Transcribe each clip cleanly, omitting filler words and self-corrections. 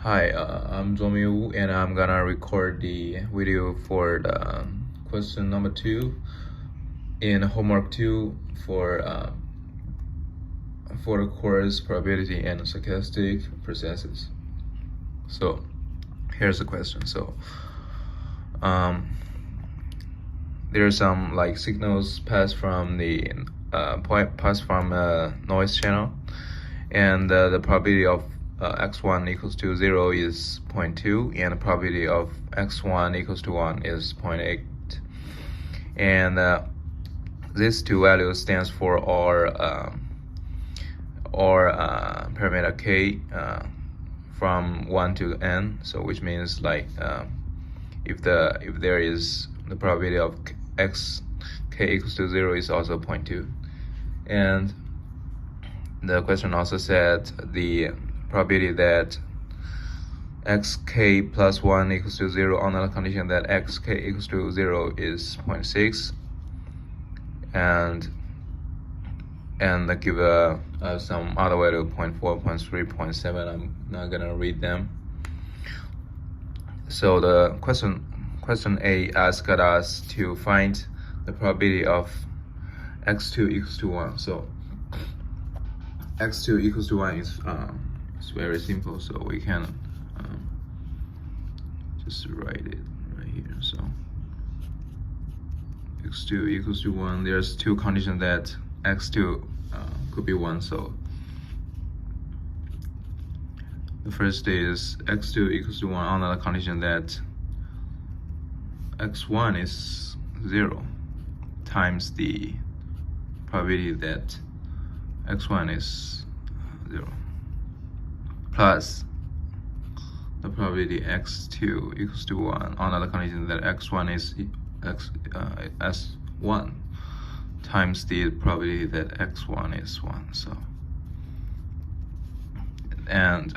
Hi, I'm Wu, and I'm gonna record the video for the question number 2 in homework 2 for the course probability and stochastic processes. So here's the question. So there are some like signals passed from the noise channel, and the probability of x1 equals to 0 is 0.2, and the probability of x1 equals to 1 is 0.8. And these two values stands for parameter k from 1 to n. So which means like if there is the probability of k equals to 0 is also 0.2. And the question also said the probability that xk plus 1 equals to 0 on the condition that xk equals to 0 is 0.6, and they give some other value 0.4, 0.3, 0.7. I'm not gonna read them. So the question A asked us to find the probability of x2 equals to 1. So x2 equals to 1 is it's very simple, so we can just write it right here. So x2 equals to 1. There's two conditions that x2 could be 1. So the first is x2 equals to 1 under the condition that x1 is 0 times the probability that x1 is 0 plus the probability x2 equals to 1 under the condition that x1 is s1 times the probability that x1 is 1. So, and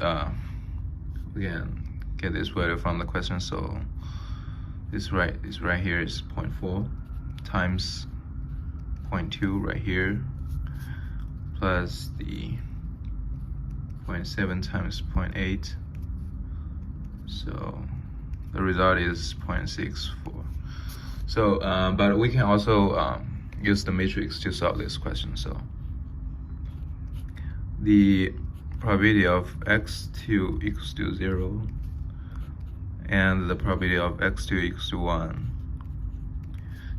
we can get this value from the question. So this right here is 0.4 times 0.2 right here plus the 0.7 times 0.8. So the result is 0.64. So but we can also use the matrix to solve this question. So the probability of x2 equals to 0 and the probability of x2 equals to 1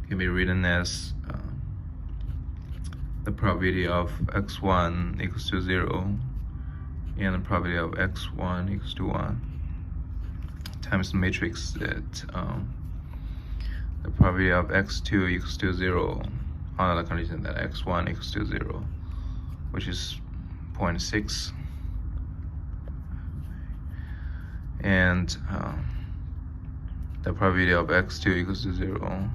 can be written as the probability of x1 equals to 0 and the probability of x1 equals to 1 times the matrix that the probability of x2 equals to 0 under the condition that x1 equals to 0, which is 0.6, and the probability of x2 equals to 0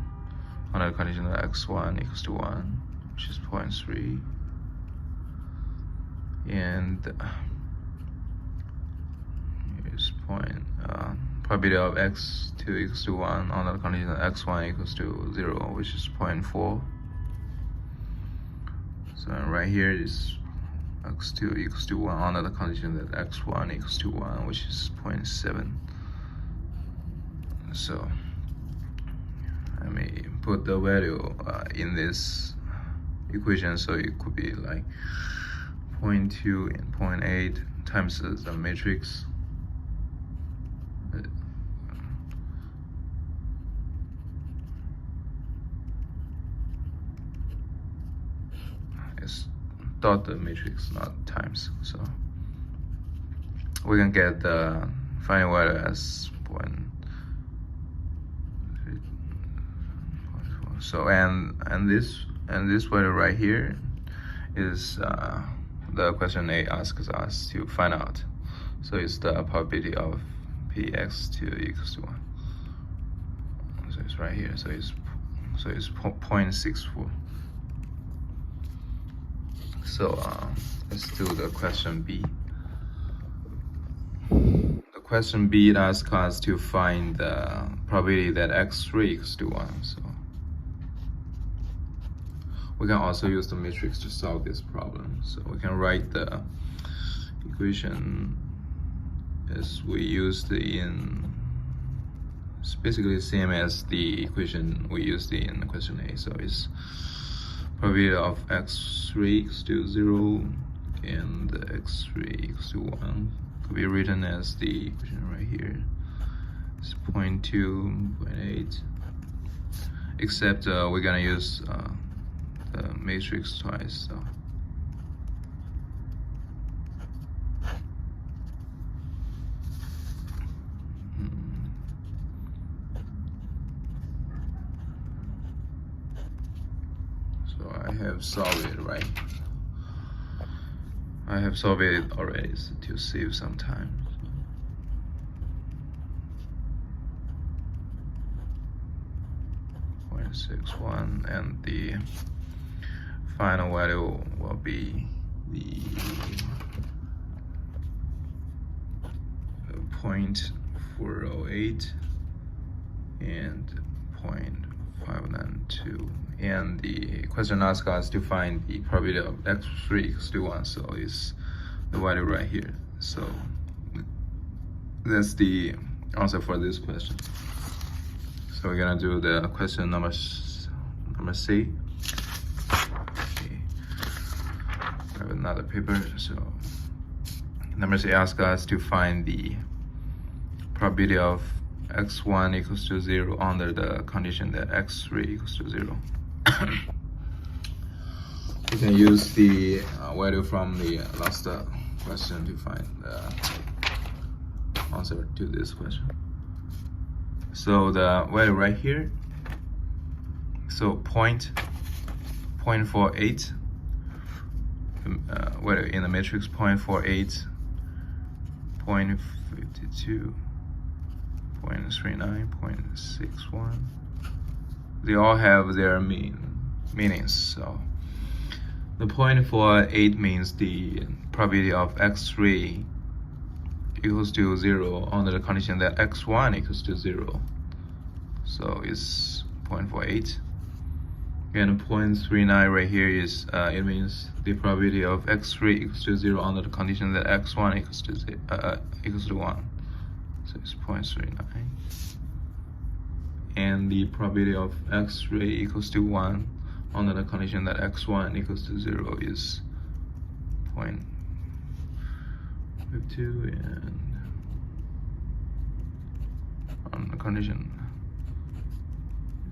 under the condition that x1 equals to 1, which is 0.3, and here's probability of x2 equals to 1 under the condition that x1 equals to 0, which is 0.4. So right here is x2 equals to 1 under the condition that x1 equals to 1, which is 0.7. So I may put the value in this equation, so it could be like 0.2 and 0.8 times the matrix. It's dot the matrix, not times. So we can get the final value as 1. So and this value right here is the question A asks us to find out. So it's the probability of px2 equals to 1. So it's right here. So it's 0.64. So let's do the question B. The question B asks us to find the probability that x3 equals to 1. So we can also use the matrix to solve this problem. So we can write the equation as we used in, it's basically the same as the equation we used in question A. So it's probability of x3 equals to 0 and x3 equals to 1 could be written as the equation right here. It's 0.2, 0.8, except we're gonna use the matrix twice. So I have solved it, right? I have solved it already to save some time. 0.61, and the final value will be the 0.408 and 0.592. And the question asks us to find the probability of x3 equals to 1, so it's the value right here. So that's the answer for this question. So we're gonna do the question number C. Okay. I have another paper. So number C asks us to find the probability of x1 equals to 0 under the condition that x3 equals to 0. We can use the value from the last question to find the answer to this question. So the value right here, so 0.48, value in the matrix 0.48, 0.52, 0.39, 0.61. They all have their meanings. So the 0.48 means the probability of x3 equals to 0 under the condition that x1 equals to 0. So it's 0.48. And 0.39 right here is it means the probability of x3 equals to 0 under the condition that x1 equals to 1. So it's 0.39. And the probability of x3 equals to 1 under the condition that x1 equals to 0 is 0.52, and on the condition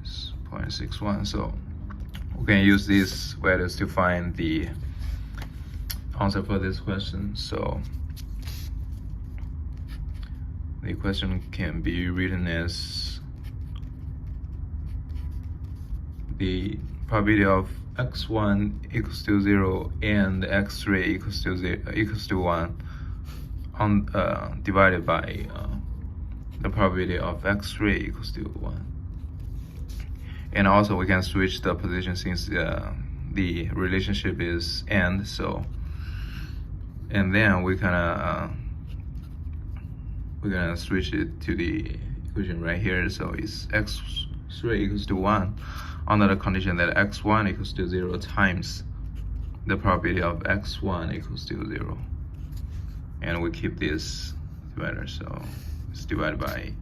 is 0.61. So we can use these values to find the answer for this question. So the question can be written as the probability of x1 equals to 0 and x3 equals to 1 divided by the probability of x3 equals to 1. And also we can switch the position since the relationship is and, so, and then we're gonna switch it to the equation right here. So it's x3 equals to 1 under the condition that x1 equals to 0 times the probability of x1 equals to 0. And we keep this divider, so it's divided by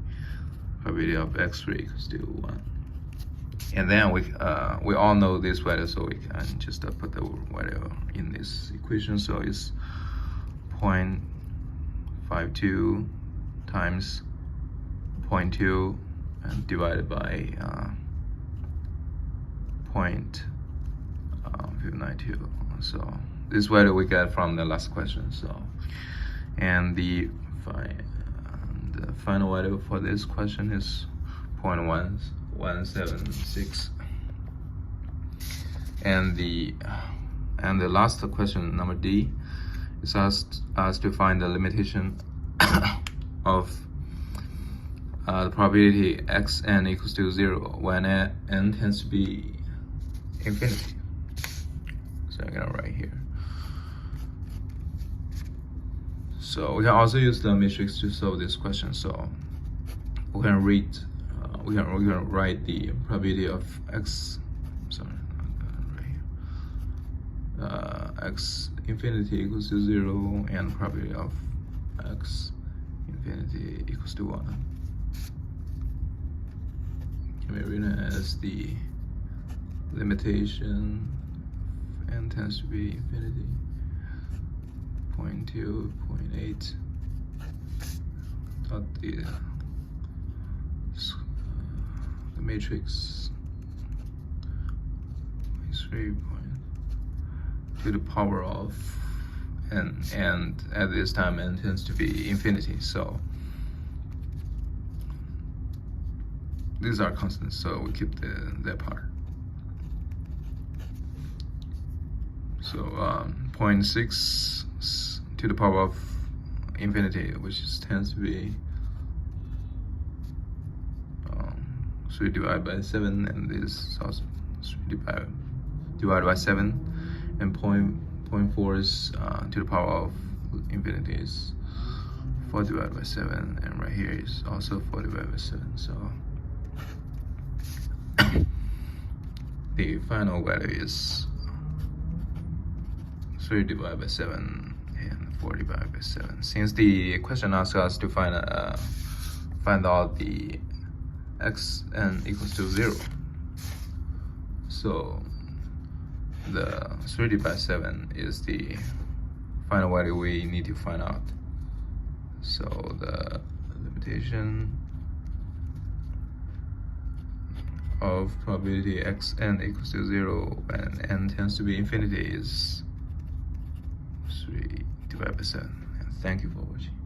probability of x3 equals to 1. And then we all know this value, so we can just put the value in this equation. So it's 0.52 times 0.2 and divided by 0.592. So this value we get from the last question. So, and the final value for this question is 0.1176. And the last question, number D, is asked us to find the limitation of the probability xn equals to 0 when n tends to be infinity. So I'm gonna write here. So we can also use the matrix to solve this question. So we can write the probability of x. Sorry, x infinity equals to 0 and probability of x equals to 1 can be written as the limitation of n tends to be infinity 0.2, 0.8 dot the matrix is 3 to the power of n, and at this time n tends to be infinity, so these are constants, so we keep that part. So 0.6 to the power of infinity, which tends to be 3 divided by 7, and this is also 3 divided by 7, and 0.4 is to the power of infinity is 4 divided by 7, and right here is also 4 divided by 7. So the final value is 3 divided by 7 and 4 divided by 7. Since the question asks us to find out the xn equals to 0, so the 3 divided by 7 is the final value we need to find out. So the limitation of probability xn equals to 0 and n tends to be infinity is 3 divided by 7. And thank you for watching.